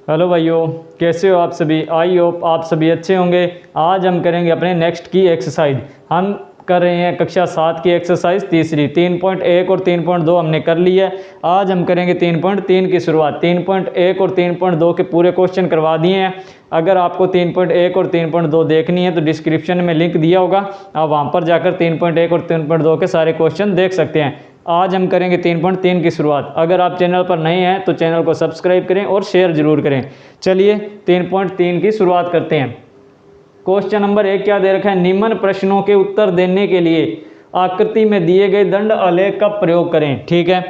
Hello भाइयों, कैसे हो आप सभी। आई होप आप सभी अच्छे होंगे। आज हम करेंगे अपने नेक्स्ट की एक्सरसाइज। हम कर रहे हैं कक्षा 7 की एक्सरसाइज तीसरी। 3.1 और 3.2 हमने कर ली है। आज हम करेंगे 3.3 की शुरुआत। 3.1 और 3.2 के पूरे क्वेश्चन करवा दिए हैं। अगर आपको 3.1 और 3.2 देखनी है तो डिस्क्रिप्शन में लिंक दिया होगा, आप वहाँ पर जाकर 3.1 और 3.2 के सारे क्वेश्चन देख सकते हैं। आज हम करेंगे 3.3 की शुरुआत। अगर आप चैनल पर नए हैं तो चैनल को सब्सक्राइब करें और शेयर जरूर करें। चलिए 3.3 की शुरुआत करते हैं। क्वेश्चन नंबर 1 क्या दे रखा है, निम्न प्रश्नों के उत्तर देने के लिए आकृति में दिए गए दंड आलेख का प्रयोग करें। ठीक है,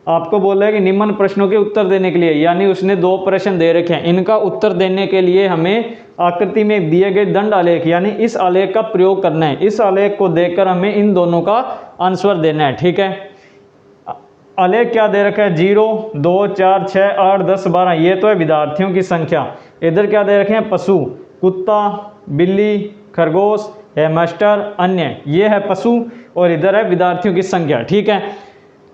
आपको बोला है कि निम्न प्रश्नों के उत्तर देने के लिए, यानी उसने 2 प्रश्न दे रखे हैं। इनका उत्तर देने के लिए हमें आकृति में दिए गए दंड आलेख यानी इस आलेख का प्रयोग करना है। इस आलेख को देखकर हमें इन दोनों का आंसर देना है। ठीक है, आलेख क्या दे रखा है, 0, 2, 4, 6, 8, 10, 12। ये तो है विद्यार्थियों की संख्या। इधर क्या दे रखे हैं, पशु, कुत्ता, बिल्ली, खरगोश, हैमस्टर, अन्य। ये है पशु और इधर है विद्यार्थियों की संख्या। ठीक है,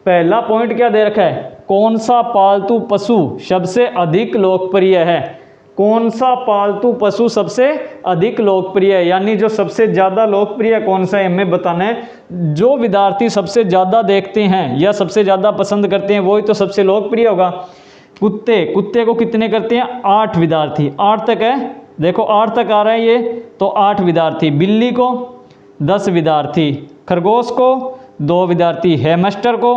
पहला पॉइंट क्या दे रखा है, कौन सा पालतू पशु सबसे अधिक लोकप्रिय है। कौन सा पालतू पशु सबसे अधिक लोकप्रिय है, यानी जो सबसे ज़्यादा लोकप्रिय कौन सा है हमें बताना है। जो विद्यार्थी सबसे ज़्यादा देखते हैं या सबसे ज़्यादा पसंद करते हैं वही तो सबसे लोकप्रिय होगा। कुत्ते को कितने करते हैं, 8 विद्यार्थी। 8 तक है, देखो 8 तक आ रहा है ये, तो 8 विद्यार्थी। बिल्ली को 10 विद्यार्थी, खरगोश को 2 विद्यार्थी, हैमस्टर को,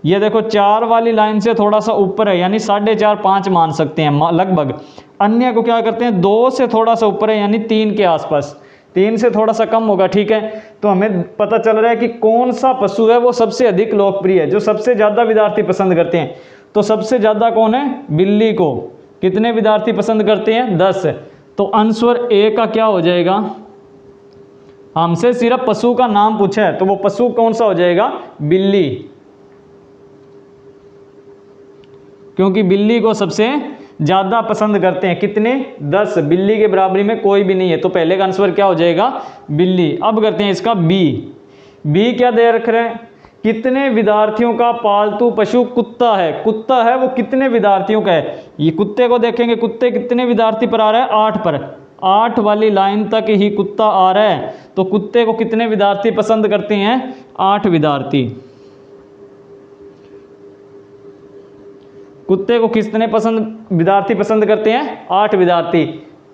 ये देखो 4 वाली लाइन से थोड़ा सा ऊपर है, यानी 4.5 5 मान सकते हैं लगभग। अन्य को क्या करते हैं, 2 से थोड़ा सा ऊपर है, यानी 3 के आसपास, 3 से थोड़ा सा कम होगा। ठीक है, तो हमें पता चल रहा है कि कौन सा पशु है वो सबसे अधिक लोकप्रिय है, जो सबसे ज़्यादा विद्यार्थी पसंद करते हैं। तो सबसे ज़्यादा कौन है, बिल्ली को। कितने विद्यार्थी पसंद करते हैं, 10। तो आंसर ए का क्या हो जाएगा, हमसे सिर्फ पशु का नाम पूछा है तो वो पशु कौन सा हो जाएगा, बिल्ली, क्योंकि बिल्ली को सबसे ज़्यादा पसंद करते हैं। कितने, 10। बिल्ली के बराबरी में कोई भी नहीं है, तो पहले का आंसर क्या हो जाएगा, बिल्ली। अब करते हैं इसका बी क्या दे रख रहे हैं, कितने विद्यार्थियों का पालतू पशु कुत्ता है। कुत्ता है वो कितने विद्यार्थियों का है, ये कुत्ते को देखेंगे, कुत्ते कितने विद्यार्थी पर आ रहा है, 8 पर। 8 वाली लाइन तक ही कुत्ता आ रहा है, तो कुत्ते को कितने विद्यार्थी पसंद करते हैं, 8 विद्यार्थी। कुत्ते को कितने विद्यार्थी पसंद करते हैं, 8 विद्यार्थी।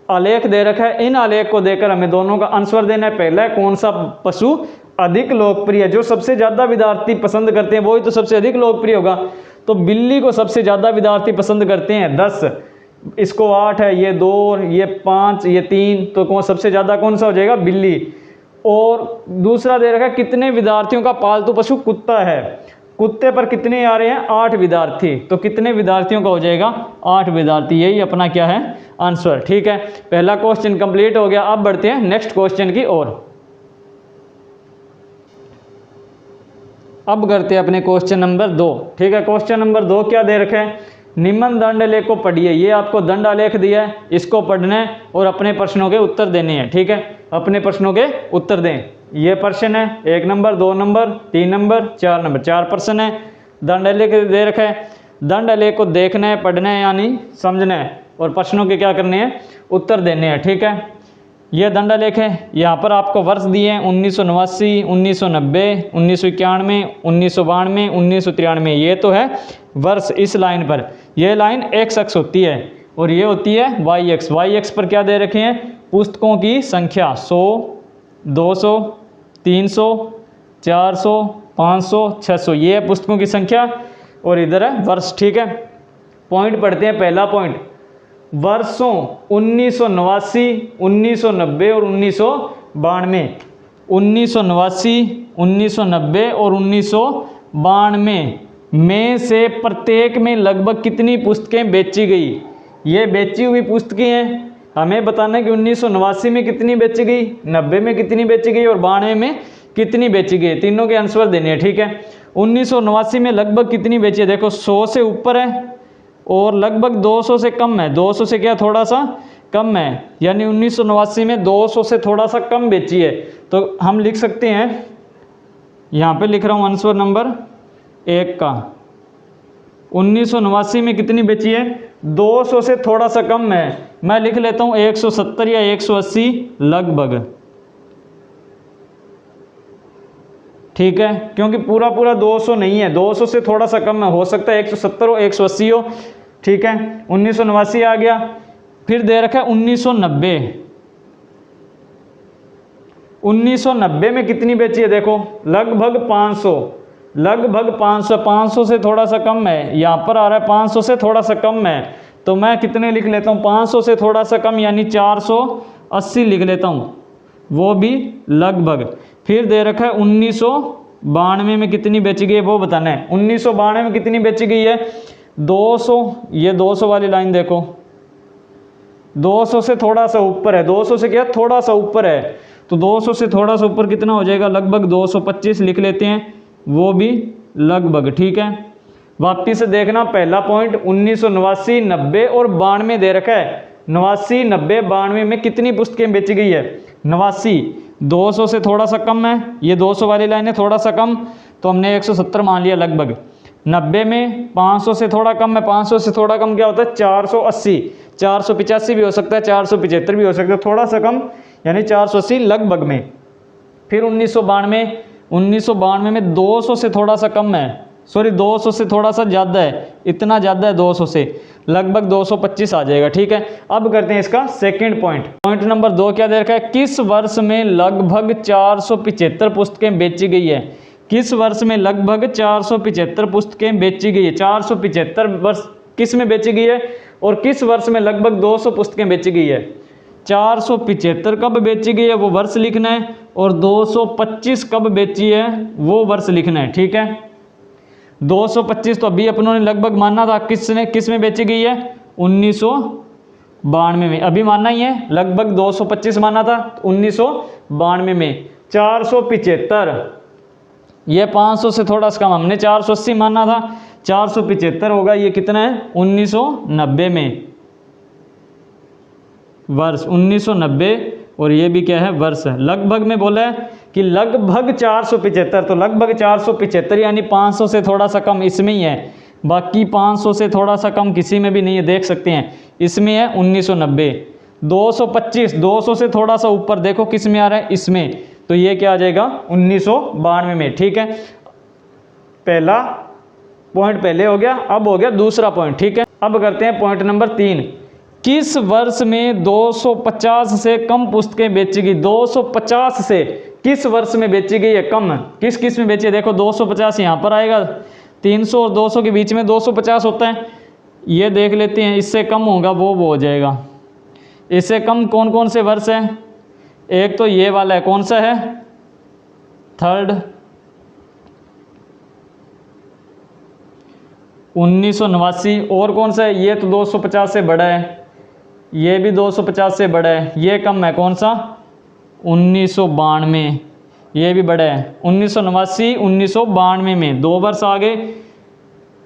आलेख दे रखा है, इन आलेख को देकर हमें दोनों का आंसर देना है। पहला है कौन सा पशु अधिक लोकप्रिय है, जो सबसे ज़्यादा विद्यार्थी पसंद करते हैं वही तो सबसे अधिक लोकप्रिय होगा। तो बिल्ली को सबसे ज़्यादा विद्यार्थी पसंद करते हैं 10, इसको 8 है, ये 2, ये 5, ये 3, तो कौन सबसे ज़्यादा कौन सा हो जाएगा, बिल्ली। और दूसरा दे रखा है कितने विद्यार्थियों का पालतू पशु कुत्ता है। कुत्ते पर कितने आ रहे हैं, 8 विद्यार्थी, तो कितने विद्यार्थियों का हो जाएगा, 8 विद्यार्थी। यही अपना क्या है, आंसर। ठीक है, पहला क्वेश्चन कंप्लीट हो गया। अब बढ़ते हैं नेक्स्ट क्वेश्चन की ओर। अब करते हैं अपने क्वेश्चन नंबर 2। ठीक है, क्वेश्चन नंबर 2 क्या दे रखे हैं, निम्न दंड आलेख को पढ़िए। ये आपको दंड आलेख दिया है, इसको पढ़ना है और अपने प्रश्नों के उत्तर देने हैं। ठीक है, अपने प्रश्नों के उत्तर दें। ये प्रश्न है 1 नंबर, 2 नंबर, 3 नंबर, 4 नंबर, 4 प्रश्न है। दंड आलेख दे रखा है, दंड आलेख को देखना है, पढ़ना है यानी समझना है, और प्रश्नों के क्या करने हैं, उत्तर देने हैं। ठीक है, यह दंड आलेख है। यहाँ पर आपको वर्ष दिए हैं 1989, 1990, 1991, 1992, 1993। ये तो है वर्ष इस लाइन पर। यह लाइन एक्स अक्ष होती है और ये होती है वाई एक्स। वाई एक्स पर क्या दे रखे हैं, पुस्तकों की संख्या 100, 200, 300, 400, 500, 600। ये है पुस्तकों की संख्या और इधर है वर्ष। ठीक है, पॉइंट पढ़ते हैं। पहला पॉइंट, वर्षों 1989, 1990 और 1992। 1989, 1990 और 1992 में से प्रत्येक में लगभग कितनी पुस्तकें बेची गई। ये बेची हुई पुस्तकें हैं, हमें बताना है कि 1989 में कितनी बेची गई, 90 में कितनी बेची गई और 92 में कितनी बेची गई। तीनों के आंसर देने हैं। ठीक है, 1989 में लगभग कितनी बेची है, देखो 100 से ऊपर है और लगभग 200 से कम है। 200 से क्या थोड़ा सा कम है, यानी 1989 में 200 से थोड़ा सा कम बेची है। तो हम लिख सकते हैं, यहाँ पे लिख रहा हूँ आंसर नंबर 1 का। 1989 में कितनी बेची है, 200 से थोड़ा सा कम है, मैं लिख लेता हूँ 170 या 180 लगभग, ठीक है, क्योंकि पूरा पूरा 200 नहीं है, 200 से थोड़ा सा कम है, हो सकता है 170 हो 180 हो, ठीक है। 1989 आ गया। फिर दे रखा है 1990। 1990 में कितनी बेची है देखो, लगभग 500, लगभग 500, 500 से थोड़ा सा कम है, यहाँ पर आ रहा है 500 से थोड़ा सा कम है, तो मैं कितने लिख लेता हूँ 500 से थोड़ा सा कम यानी 480 लिख लेता हूँ, वो भी लगभग। फिर दे रखा है 1992 में कितनी बेची गई है वो बताना है। 1992 में कितनी बेची गई है 200, ये 200 वाली लाइन देखो, 200 से थोड़ा सा ऊपर है, 200 से क्या थोड़ा सा ऊपर है, तो 200 से थोड़ा सा ऊपर कितना हो जाएगा, लगभग 225 लिख लेते हैं, वो भी लगभग, ठीक है। वापिस से देखना पहला पॉइंट 1989, 90 और 92 दे रखा है। 89, 90, 92 में कितनी पुस्तकें बेची गई है 89, 200 से थोड़ा सा कम है, ये 200 वाली लाइन है थोड़ा सा कम, तो हमने 170 मान लिया लगभग। 90 में 500 से थोड़ा कम है, 500 से थोड़ा कम क्या होता है 480, 485 भी हो सकता है, 475 भी हो सकता है, थोड़ा सा कम यानी 480 लगभग में। फिर 1992, 1992 में 200 से थोड़ा सा कम है, सॉरी 200 से थोड़ा सा ज़्यादा है, इतना ज़्यादा है 200 से, लगभग 225 आ जाएगा, ठीक है। अब करते हैं इसका सेकंड पॉइंट। पॉइंट नंबर 2 क्या दे रखा है, किस वर्ष में लगभग 475 पुस्तकें बेची गई है। किस वर्ष में लगभग 475 पुस्तकें बेची गई है, 475 वर्ष किस में बेची गई है, और किस वर्ष में लगभग 200 पुस्तकें बेची गई है। 475 कब बेची गई है वो वर्ष लिखना है, और 225 कब बेची है वो वर्ष लिखना है, ठीक है। 225 तो अभी अपनों ने लगभग माना था, किस में बेची गई है 1992 में, अभी मानना ही है, लगभग 225 माना था 1992 में। 475 ये 500 से थोड़ा सा कम, हमने 480 माना था, 475 होगा, ये कितना है 1990 में वर्ष, 1990, और ये भी क्या है वर्ष है। लगभग में बोला है कि लगभग 475, तो लगभग 475 यानी 500 से थोड़ा सा कम इसमें ही है, बाकी 500 से थोड़ा सा कम किसी में भी नहीं है, देख सकते हैं इसमें है 1990। 225 200 से थोड़ा सा ऊपर देखो किस में आ रहा है इसमें, तो ये क्या आ जाएगा 1992 में, ठीक है। पहला पॉइंट पहले हो गया, अब हो गया दूसरा पॉइंट, ठीक है। अब करते हैं पॉइंट नंबर 3। किस वर्ष में 250 से कम पुस्तकें बेची गई, 250 से किस वर्ष में बेची गई है कम, किस किस में बेची है देखो, 250 यहाँ पर आएगा, 300 और 200 के बीच में 250 होता है, ये देख लेते हैं, इससे कम होगा वो हो जाएगा। इससे कम कौन कौन से वर्ष है, एक तो ये वाला है, कौन सा है थर्ड 1989, और कौन सा है ये तो 250 से बड़ा है, ये भी 250 से बड़ा है, ये कम है कौन सा 1992, ये भी बड़ा है 1989, 1992 में 2 वर्ष आगे,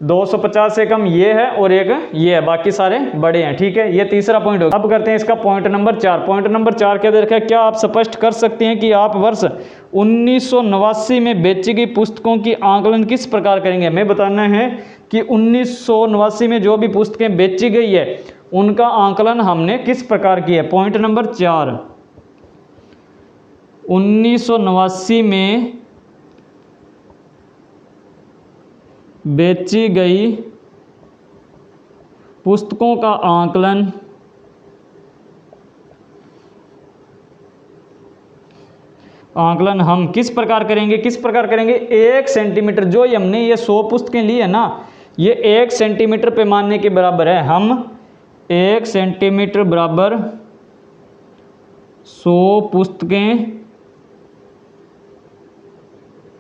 250 से कम ये है और एक ये है, बाकी सारे बड़े हैं, ठीक है। ये तीसरा पॉइंट होगा। अब करते हैं इसका पॉइंट नंबर 4। पॉइंट नंबर 4 क्या दे रखा है, क्या आप स्पष्ट कर सकते हैं कि आप वर्ष 1989 में बेची गई पुस्तकों की आंकलन किस प्रकार करेंगे। हमें बताना है कि 1989 में जो भी पुस्तकें बेची गई है उनका आंकलन हमने किस प्रकार किया है। पॉइंट नंबर 4, 1989 में बेची गई पुस्तकों का आंकलन हम किस प्रकार करेंगे, 1 सेंटीमीटर, जो ये हमने ये 100 पुस्तकें ली है ना, ये 1 सेंटीमीटर पैमाने के बराबर है। हम 1 सेंटीमीटर बराबर 100 पुस्तकें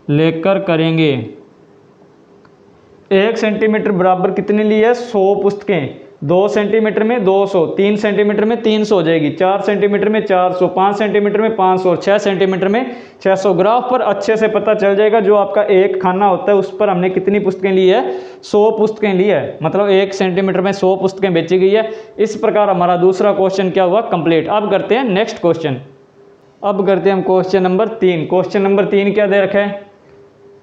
लेकर करेंगे। 1 सेंटीमीटर बराबर कितने ली है 100 पुस्तकें, 2 सेंटीमीटर में 200, 3 सेंटीमीटर में 300 हो जाएगी, 4 सेंटीमीटर में 400, 5 सेंटीमीटर में 500 और 6 सेंटीमीटर में 600। ग्राफ पर अच्छे से पता चल जाएगा जो आपका एक खाना होता है उस पर हमने कितनी पुस्तकें ली है 100 पुस्तकें ली है, मतलब 1 सेंटीमीटर में 100 पुस्तकें बेची गई है। इस प्रकार हमारा दूसरा क्वेश्चन क्या हुआ कंप्लीट। अब करते हैं नेक्स्ट क्वेश्चन। अब करते हैं हम क्वेश्चन नंबर 3। क्वेश्चन नंबर 3 क्या दे रखा है,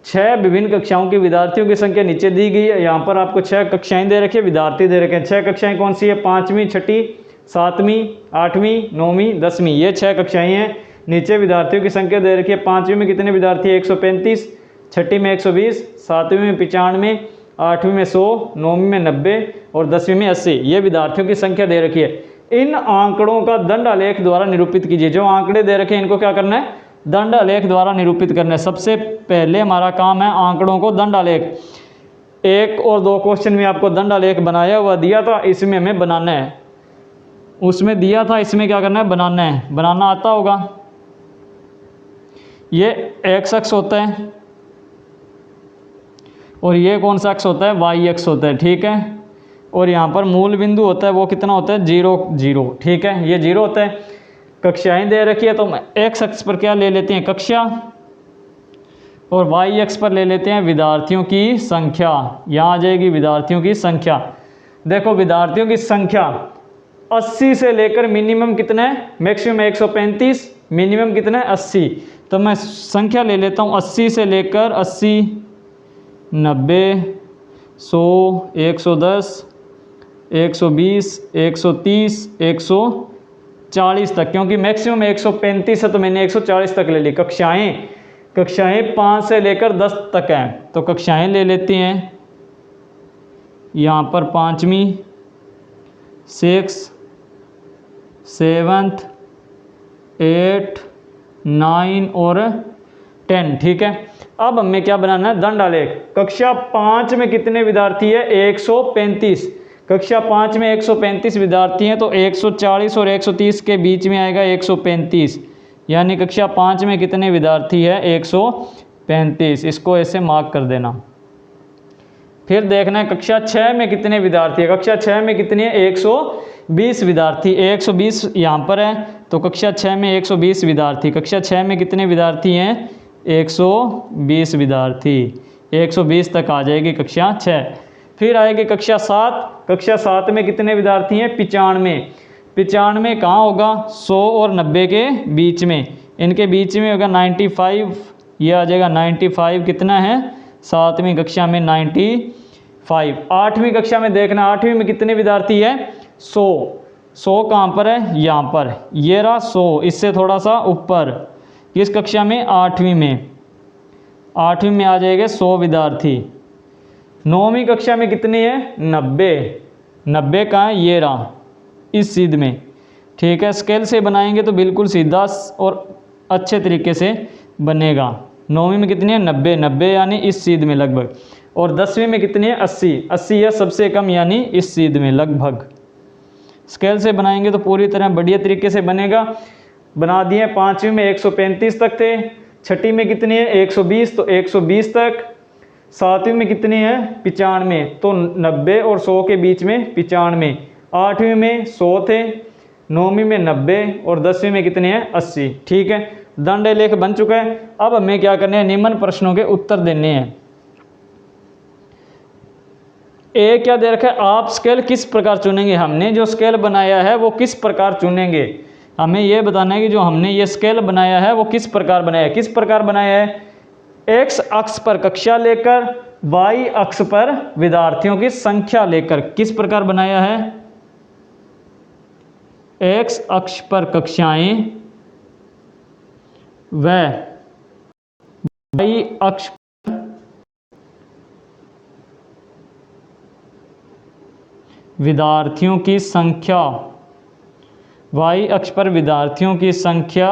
6 विभिन्न कक्षाओं के विद्यार्थियों की संख्या नीचे दी गई है। यहाँ पर आपको 6 कक्षाएं दे रखी है, विद्यार्थी दे रखे हैं। 6 कक्षाएं कौन सी है? 5वीं, 6ठी, 7वीं, 8वीं, 9वीं, 10वीं, ये 6 कक्षाएं हैं। नीचे विद्यार्थियों की संख्या दे रखी है। 5वीं में कितने विद्यार्थी है? 135, 6ठी में 120, 7वीं में 95, 8वीं में 100, 9वीं में 90 और 10वीं में 80, ये विद्यार्थियों की संख्या दे रखी है। इन आंकड़ों का दंड आलेख द्वारा निरूपित कीजिए। जो आंकड़े दे रखे हैं इनको क्या करना है? दंड आलेख द्वारा निरूपित करना है। सबसे पहले हमारा काम है आंकड़ों को दंड आलेख, 1 और 2 क्वेश्चन में आपको दंड आलेख बनाया हुआ दिया था, इसमें हमें बनाना है। उसमें दिया था, इसमें क्या करना है? बनाना है। बनाना आता होगा। ये एक्स अक्ष होता है और ये कौन सा अक्ष होता है? वाई अक्ष होता है, ठीक है। और यहाँ पर मूल बिंदु होता है, वो कितना होता है? 0, 0, ठीक है, ये 0 होता है। कक्षाएं दे रखी है तो हम एक्स अक्ष पर क्या ले लेते हैं? कक्षा, और वाई अक्ष पर ले लेते हैं विद्यार्थियों की संख्या। यहाँ आ जाएगी विद्यार्थियों की संख्या। देखो विद्यार्थियों की संख्या 80 से लेकर मिनिमम कितना है? मैक्सिमम 135, मिनिमम कितना है? 80। तो मैं संख्या ले लेता हूँ 80 से लेकर 80, 90, 100, 110, 120, 130, 140 तक, क्योंकि मैक्सिमम 135 है तो मैंने 140 तक ले ली। कक्षाएं 5 से लेकर 10 तक हैं, तो कक्षाएं ले लेते हैं। यहाँ पर 5वीं, 6, 7, 8, 9 और 10, ठीक है। अब हमें क्या बनाना है? दंड आलेख। कक्षा 5 में कितने विद्यार्थी है? 135। कक्षा 5 में 135 विद्यार्थी हैं, तो 140 और 130 के बीच में आएगा 135, यानी कक्षा 5 में कितने विद्यार्थी है? 135। इसको ऐसे मार्क कर देना। फिर देखना है कक्षा 6 में कितने विद्यार्थी है। कक्षा 6 में कितने हैं? 120 विद्यार्थी। 120 यहाँ पर है, तो कक्षा 6 में 120 विद्यार्थी। कक्षा 6 में कितने विद्यार्थी हैं? 120 विद्यार्थी। 120 तक आ जाएगी कक्षा 6। फिर आएगी कक्षा 7। कक्षा 7 में कितने विद्यार्थी हैं? 95। 95 कहाँ होगा? 100 और 90 के बीच में, इनके बीच में होगा 95, ये आ जाएगा 95। कितना है? 7वीं कक्षा में 95। 8वीं कक्षा में देखना, 8वीं में कितने विद्यार्थी है? 100। 100 कहाँ पर है? यहाँ पर, ये रहा 100, इससे थोड़ा सा ऊपर। किस कक्षा में? 8वीं में। 8वीं में आ जाएंगे 100 विद्यार्थी। 9वीं कक्षा में कितने हैं? 90। 90 कहाँ है? ये रहा, इस सीध में, ठीक है। स्केल से बनाएंगे तो बिल्कुल सीधा और अच्छे तरीके से बनेगा। 9वीं में कितनी है? 90। 90 यानी इस सीध में लगभग। और 10वीं में कितनी है? 80। 80 है सबसे कम, यानी इस सीध में लगभग। स्केल से बनाएंगे तो पूरी तरह बढ़िया तरीके से बनेगा। बना दिए। 5वीं में 135 तक थे। 6ठी में कितनी है? 120, तो 120 तक। 7वीं में कितनी है? 95, तो 90 और 100 के बीच में 95। 8वीं में 100 थे। 9वीं में 90 और 10वीं में कितने हैं? 80, ठीक है। दंड आलेख बन चुका है। अब हमें क्या करने हैं? निम्न प्रश्नों के उत्तर देने हैं। ए क्या दे रखा है? आप स्केल किस प्रकार चुनेंगे? हमने जो स्केल बनाया है वो किस प्रकार चुनेंगे? हमें यह बताना है कि जो हमने ये स्केल बनाया है वो किस प्रकार बनाया है। किस प्रकार बनाया है? एक्स अक्ष पर कक्षा लेकर, वाई अक्ष पर विद्यार्थियों की संख्या लेकर। किस प्रकार बनाया है? एक्स अक्ष पर कक्षाएं व वाई अक्ष पर विद्यार्थियों की संख्या। वाई अक्ष पर विद्यार्थियों की संख्या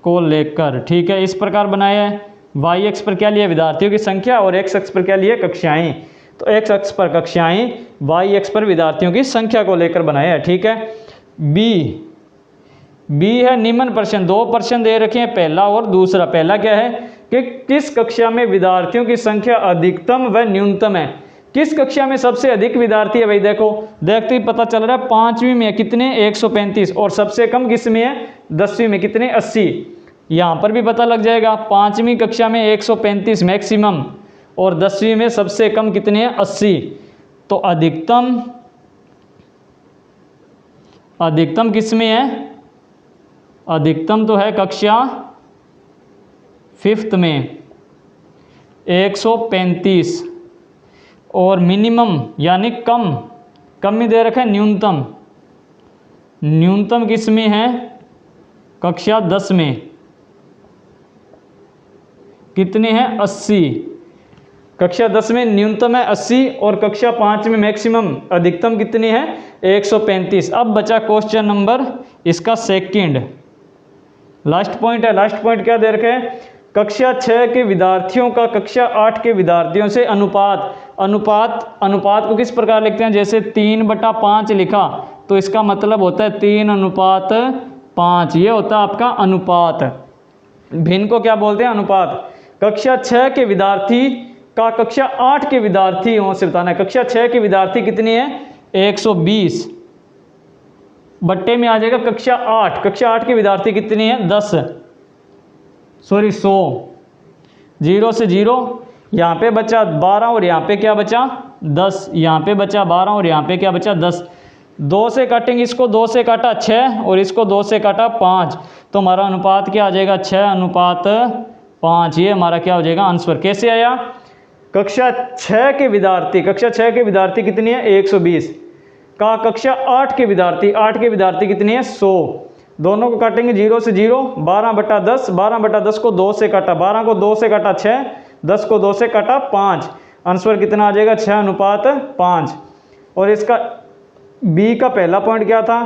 को लेकर, ठीक है, इस प्रकार बनाया है। वाई अक्ष पर क्या लिया? विद्यार्थियों की संख्या, और एक्स अक्ष पर क्या लिया? कक्षाएं। तो एक्स अक्ष पर कक्षाएं, वाई अक्ष पर विद्यार्थियों की संख्या को लेकर बनाया है, ठीक है। बी है निम्न प्रश्न। 2 प्रश्न दे रखे हैं, पहला और दूसरा। पहला क्या है कि किस कक्षा में विद्यार्थियों की संख्या अधिकतम व न्यूनतम है। किस कक्षा में सबसे अधिक विद्यार्थी है? भाई देखो, देखते ही पता चल रहा है। 5वीं में कितने? 135। और सबसे कम किस में है? 10वीं में कितने? 80। यहाँ पर भी पता लग जाएगा। 5वीं कक्षा में 135 मैक्सिमम, और 10वीं में सबसे कम कितने हैं? 80। तो अधिकतम किस में है? अधिकतम तो है कक्षा 5th में, 135 और मिनिमम यानी कम में दे रखा है न्यूनतम किस में है? कक्षा 10 में कितने हैं? 80। कक्षा 10 में न्यूनतम है 80 और कक्षा 5 में मैक्सिमम अधिकतम कितनी है? 135। अब बचा क्वेश्चन नंबर इसका सेकंड, लास्ट पॉइंट है। लास्ट पॉइंट क्या दे रखे हैं? कक्षा 6 के विद्यार्थियों का कक्षा 8 के विद्यार्थियों से अनुपात को किस प्रकार लिखते हैं? जैसे 3/5 लिखा तो इसका मतलब होता है 3:5, ये होता है आपका अनुपात। भिन्न को क्या बोलते हैं? अनुपात। कक्षा 6 के विद्यार्थी का कक्षा 8 के विद्यार्थियों से बताना है। कक्षा 6 के विद्यार्थी कितनी है? 120 बट्टे में आ जाएगा कक्षा 8। कक्षा 8 के विद्यार्थी कितनी है? 100। 0 से 0, यहाँ पे बचा 12 और यहाँ पे क्या बचा? 10। यहाँ पे बचा 12 और यहाँ पे क्या बचा? 10। 2 से काटेंगे, इसको 2 से काटा 6 और इसको 2 से काटा 5, तो हमारा अनुपात क्या आ जाएगा? 6:5। ये हमारा क्या हो जाएगा? आंसर। कैसे आया? कक्षा 6 के विद्यार्थी कितनी है? 120 का कक्षा 8 के विद्यार्थी कितनी है? 100। दोनों को काटेंगे 0 से 0, 12/10। 12/10 को 2 से काटा, 12 को 2 से काटा 6, 10 को 2 से काटा 5। आंसर कितना आ जाएगा? 6:5। और इसका बी का पहला पॉइंट क्या था?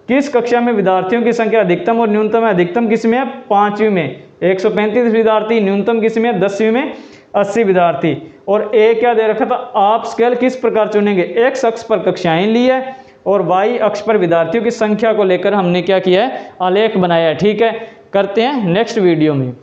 किस कक्षा में विद्यार्थियों की संख्या अधिकतम और न्यूनतम है? अधिकतम किस में है? 5वीं में 135 विद्यार्थी, न्यूनतम किस में है? 10वीं में 80 विद्यार्थी। और ए क्या दे रखा था? आप स्केल किस प्रकार चुनेंगे? एक्स अक्ष पर कक्षाएं ली है और वाई अक्ष पर विद्यार्थियों की संख्या को लेकर हमने क्या किया है? आलेख बनाया है। ठीक है, करते हैं नेक्स्ट वीडियो में।